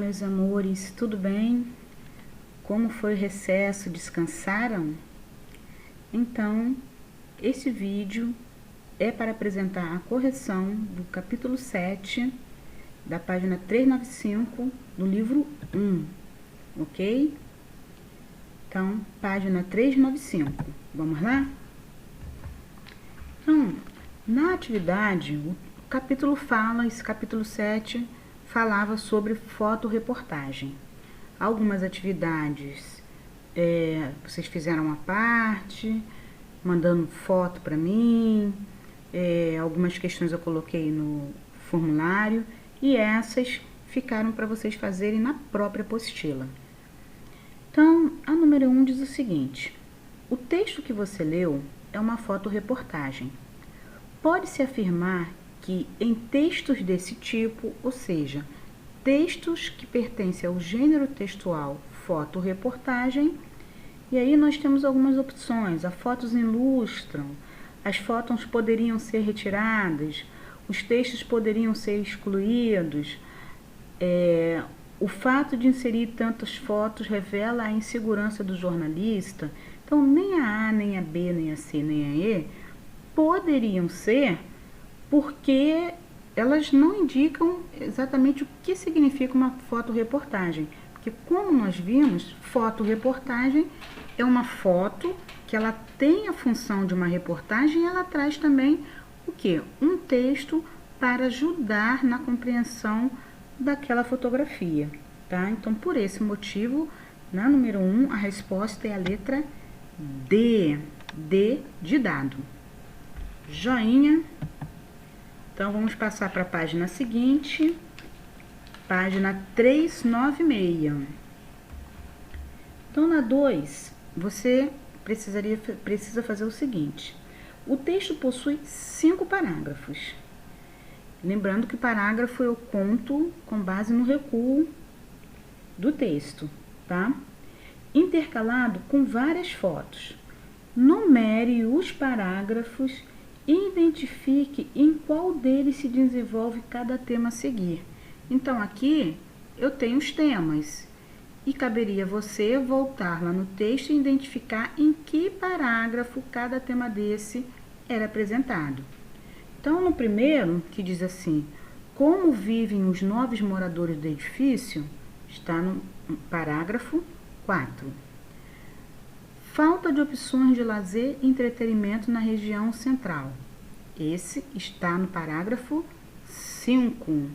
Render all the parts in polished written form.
meus amores, tudo bem? Como foi o recesso? Descansaram? Então, este vídeo é para apresentar a correção do capítulo 7, da página 395, do livro 1, ok? Então, página 395, vamos lá? Então, na atividade, o capítulo fala, esse capítulo 7 falava sobre fotoreportagem. Algumas atividades vocês fizeram à parte, mandando foto para mim, algumas questões eu coloquei no formulário e essas ficaram para vocês fazerem na própria apostila. Então, a número 1 diz o seguinte: o texto que você leu é uma fotoreportagem. Pode-se afirmar que em textos desse tipo, ou seja, textos que pertencem ao gênero textual fotoreportagem, e aí nós temos algumas opções. As fotos ilustram, as fotos poderiam ser retiradas, os textos poderiam ser excluídos, o fato de inserir tantas fotos revela a insegurança do jornalista. Então, nem a A, nem a B, nem a C, nem a E poderiam ser, porque elas não indicam exatamente o que significa uma fotoreportagem. Porque, como nós vimos, fotoreportagem é uma foto que ela tem a função de uma reportagem e ela traz também o quê? Um texto para ajudar na compreensão daquela fotografia, tá? Então, por esse motivo, na número 1, a resposta é a letra D. D de dado. Joinha. Então, vamos passar para a página seguinte, página 396. Então, na 2, você precisa fazer o seguinte: o texto possui 5 parágrafos. Lembrando que parágrafo eu conto com base no recuo do texto, tá? Intercalado com várias fotos. Numere os parágrafos e identifique em qual deles se desenvolve cada tema a seguir. Então, aqui eu tenho os temas e caberia você voltar lá no texto e identificar em que parágrafo cada tema desse era apresentado. Então, no primeiro, que diz assim: como vivem os novos moradores do edifício, está no parágrafo 4. Falta de opções de lazer e entretenimento na região central. Esse está no parágrafo 5.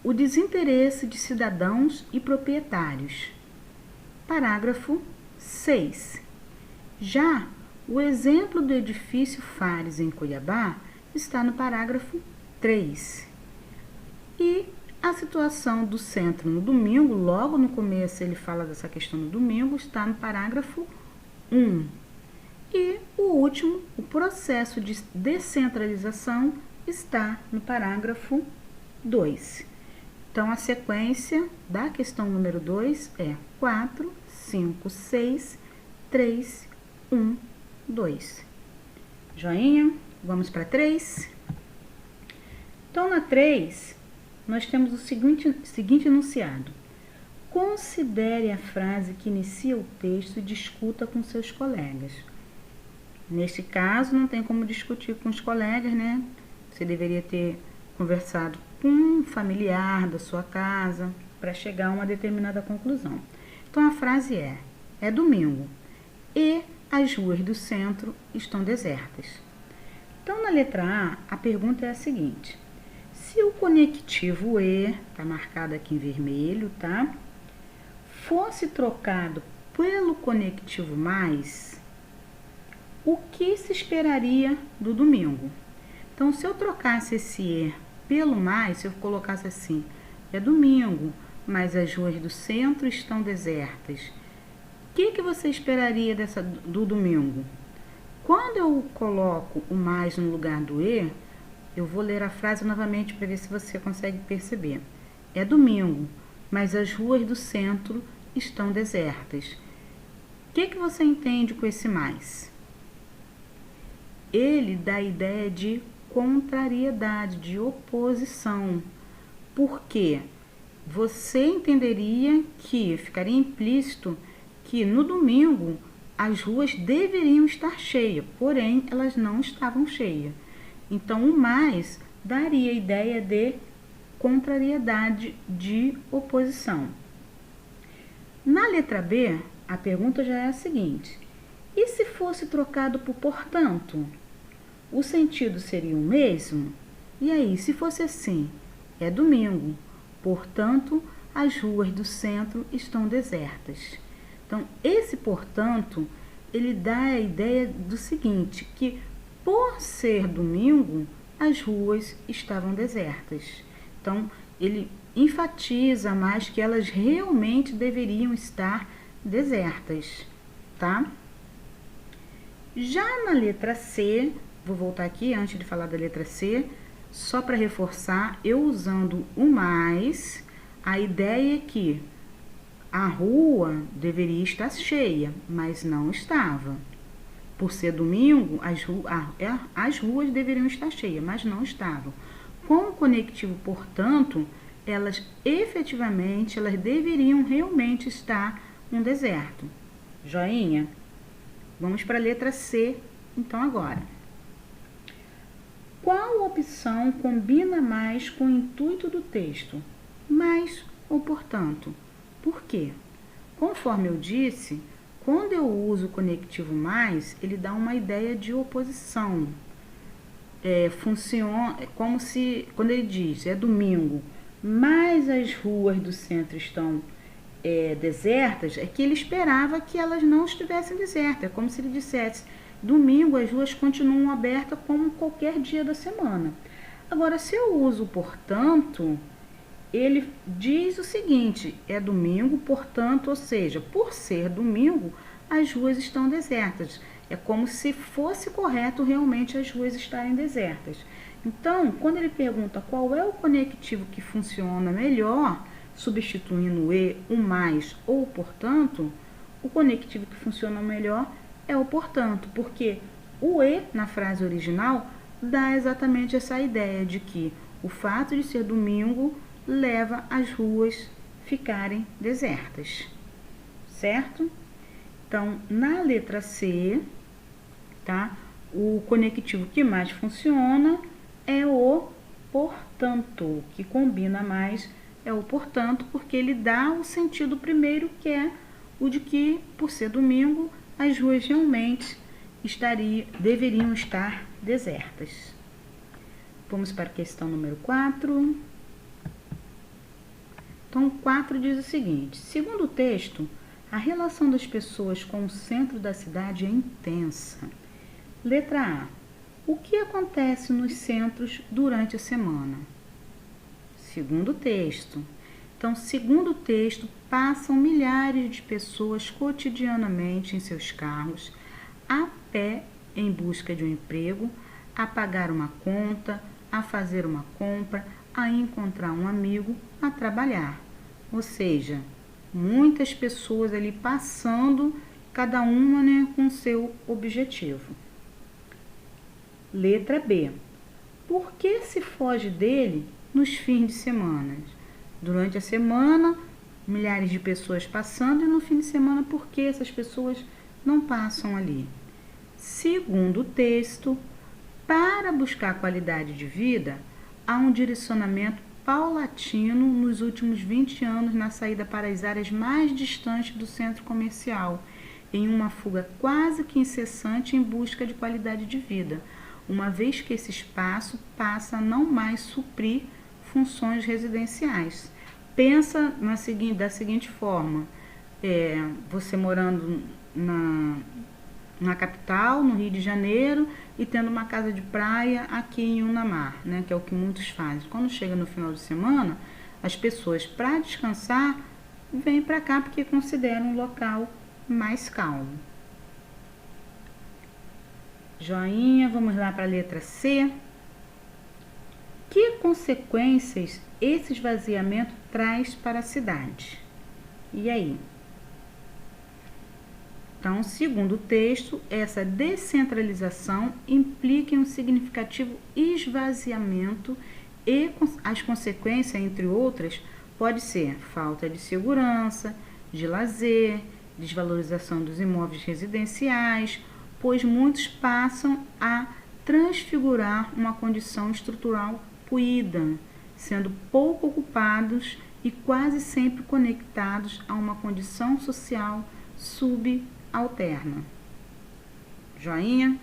O desinteresse de cidadãos e proprietários. Parágrafo 6. Já o exemplo do edifício Fares em Cuiabá está no parágrafo 3. E a situação do centro no domingo, logo no começo ele fala dessa questão do domingo, está no parágrafo 1. E o último, o processo de descentralização, está no parágrafo 2. Então, a sequência da questão número 2 é 4, 5, 6, 3, 1, 2. Joinha, vamos para 3. Então, na 3, nós temos o seguinte enunciado: considere a frase que inicia o texto e discuta com seus colegas. Neste caso, não tem como discutir com os colegas, né? Você deveria ter conversado com um familiar da sua casa para chegar a uma determinada conclusão. Então, a frase é domingo e as ruas do centro estão desertas. Então, na letra A pergunta é a seguinte: se o conectivo E, está marcado aqui em vermelho, tá? Fosse trocado pelo conectivo mais, o que se esperaria do domingo? Então, se eu trocasse esse E pelo mais, se eu colocasse assim: é domingo, mas as ruas do centro estão desertas, o que você esperaria do domingo? Quando eu coloco o mais no lugar do E, eu vou ler a frase novamente para ver se você consegue perceber. É domingo, mas as ruas do centro estão desertas. O que você entende com esse mais? Ele dá a ideia de contrariedade, de oposição. Por quê? você entenderia que ficaria implícito que no domingo as ruas deveriam estar cheias, porém elas não estavam cheias. Então, o mais daria a ideia de contrariedade, de oposição. Na letra B, a pergunta já é a seguinte: e se fosse trocado por portanto? O sentido seria o mesmo? E aí, se fosse assim, é domingo, portanto, as ruas do centro estão desertas. Então, esse portanto, ele dá a ideia do seguinte, que por ser domingo, as ruas estavam desertas. Então, ele enfatiza mais que elas realmente deveriam estar desertas, tá? Já na letra C, vou voltar aqui antes de falar da letra C, só para reforçar, eu usando o mais, a ideia é que a rua deveria estar cheia, mas não estava. Por ser domingo, as ruas deveriam estar cheias, mas não estavam. Com o conectivo, portanto, elas efetivamente, elas deveriam realmente estar no deserto. Joinha? Vamos para a letra C, então, agora. Qual opção combina mais com o intuito do texto? Mais ou portanto? Por quê? Conforme eu disse, quando eu uso o conectivo mais, ele dá uma ideia de oposição. Funciona como se, quando ele diz, é domingo, mas as ruas do centro estão desertas, é que ele esperava que elas não estivessem desertas. É como se ele dissesse, domingo as ruas continuam abertas como qualquer dia da semana. Agora, se eu uso portanto, ele diz o seguinte, é domingo, portanto, ou seja, por ser domingo, as ruas estão desertas. É como se fosse correto realmente as ruas estarem desertas. Então, quando ele pergunta qual é o conectivo que funciona melhor, substituindo o e, o mais ou o portanto, o conectivo que funciona melhor é o portanto, porque o e na frase original dá exatamente essa ideia de que o fato de ser domingo leva as ruas ficarem desertas, certo? Então, na letra C, tá? O conectivo que mais funciona é o portanto, o que combina mais é o portanto, porque ele dá o sentido primeiro, que é o de que, por ser domingo, as ruas realmente deveriam estar desertas. Vamos para a questão número 4. Então, 4 diz o seguinte: segundo o texto, a relação das pessoas com o centro da cidade é intensa. Letra A. O que acontece nos centros durante a semana? Segundo o texto. Então, segundo o texto, passam milhares de pessoas cotidianamente em seus carros, a pé em busca de um emprego, a pagar uma conta, a fazer uma compra, a encontrar um amigo, a trabalhar. Ou seja, muitas pessoas ali passando, cada uma, né, com seu objetivo. Letra B. Por que se foge dele nos fins de semana? Durante a semana, milhares de pessoas passando, e no fim de semana, por que essas pessoas não passam ali? Segundo o texto, para buscar qualidade de vida, há um direcionamento paulatino nos últimos 20 anos na saída para as áreas mais distantes do centro comercial, em uma fuga quase que incessante em busca de qualidade de vida, uma vez que esse espaço passa a não mais suprir funções residenciais. Pensa da seguinte forma, você morando na capital, no Rio de Janeiro, e tendo uma casa de praia aqui em Unamar, né, que é o que muitos fazem. Quando chega no final de semana, as pessoas, para descansar, vêm para cá porque consideram um local mais calmo. Joinha, vamos lá para a letra C. Que consequências esse esvaziamento traz para a cidade? E aí? Então, segundo o texto, essa descentralização implica em um significativo esvaziamento e as consequências, entre outras, Pode ser falta de segurança, de lazer, desvalorização dos imóveis residenciais, pois muitos passam a transfigurar uma condição estrutural puída, sendo pouco ocupados e quase sempre conectados a uma condição social subalterna. Joinha?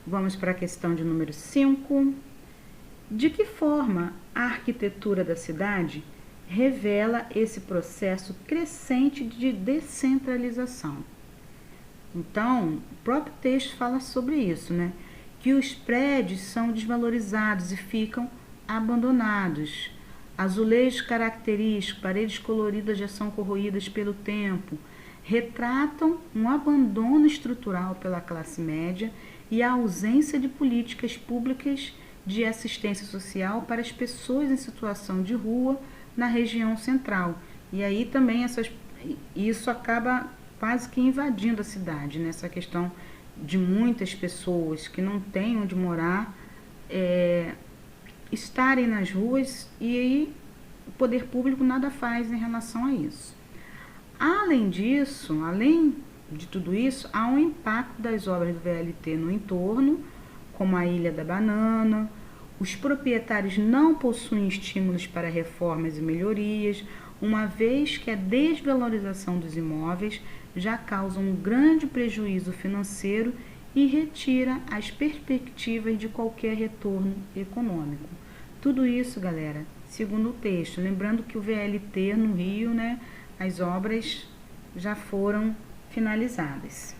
Vamos para a questão de número 5. De que forma a arquitetura da cidade revela esse processo crescente de descentralização? Então, o próprio texto fala sobre isso, né? Que os prédios são desvalorizados e ficam abandonados. Azulejos característicos, paredes coloridas já são corroídas pelo tempo, retratam um abandono estrutural pela classe média e a ausência de políticas públicas de assistência social para as pessoas em situação de rua na região central. E aí também isso acaba quase que invadindo a cidade, né? Essa questão de muitas pessoas que não têm onde morar, estarem nas ruas, e aí o poder público nada faz em relação a isso. Além disso, além de tudo isso, há um impacto das obras do VLT no entorno, como a Ilha da Banana. Os proprietários não possuem estímulos para reformas e melhorias, uma vez que a desvalorização dos imóveis já causa um grande prejuízo financeiro e retira as perspectivas de qualquer retorno econômico. Tudo isso, galera, segundo o texto. Lembrando que o VLT no Rio, né, as obras já foram finalizadas.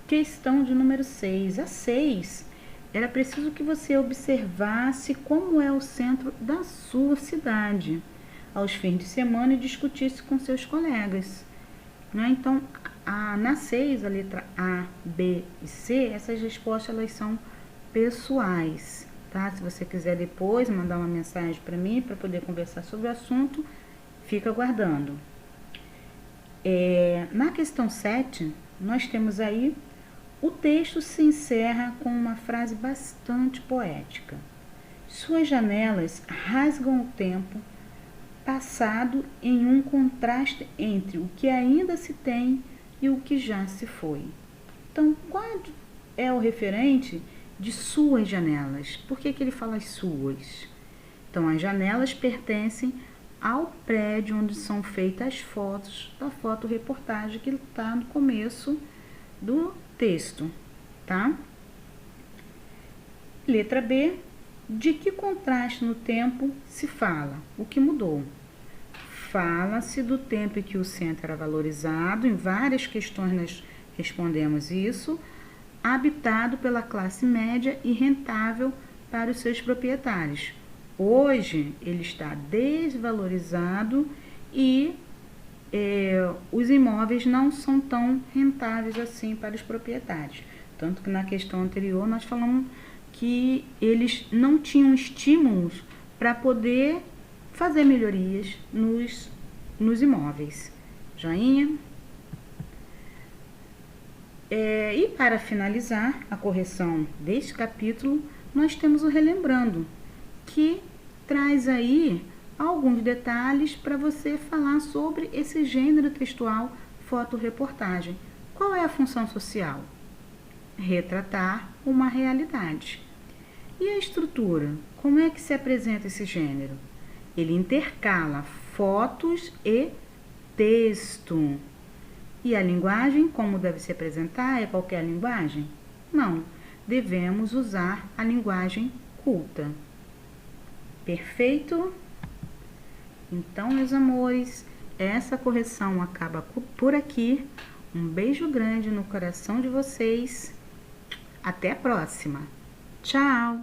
Questão de número 6. A 6, era preciso que você observasse como é o centro da sua cidade aos fins de semana e discutisse com seus colegas, né? Então, na 6, a letra A, B e C, essas respostas elas são pessoais, tá? Se você quiser depois mandar uma mensagem para mim para poder conversar sobre o assunto, fica aguardando. Na questão 7, nós temos aí, o texto se encerra com uma frase bastante poética. Suas janelas rasgam o tempo passado em um contraste entre o que ainda se tem e o que já se foi. Então, qual é o referente de suas janelas? Por que ele fala as suas? Então, as janelas pertencem ao prédio onde são feitas as fotos da fotoreportagem que está no começo do texto, tá? Letra B. De que contraste no tempo se fala? O que mudou? Fala-se do tempo em que o centro era valorizado, em várias questões nós respondemos isso, habitado pela classe média e rentável para os seus proprietários. Hoje ele está desvalorizado e os imóveis não são tão rentáveis assim para os proprietários. Tanto que na questão anterior nós falamos que eles não tinham estímulos para poder fazer melhorias nos imóveis. Joinha? E para finalizar a correção deste capítulo, nós temos o Relembrando, que traz aí alguns detalhes para você falar sobre esse gênero textual fotoreportagem. Qual é a função social? Retratar uma realidade. E a estrutura? Como é que se apresenta esse gênero? Ele intercala fotos e texto. E a linguagem, como deve se apresentar? É qualquer linguagem? Não. Devemos usar a linguagem culta. Perfeito? Então, meus amores, essa correção acaba por aqui. Um beijo grande no coração de vocês. Até a próxima. Tchau!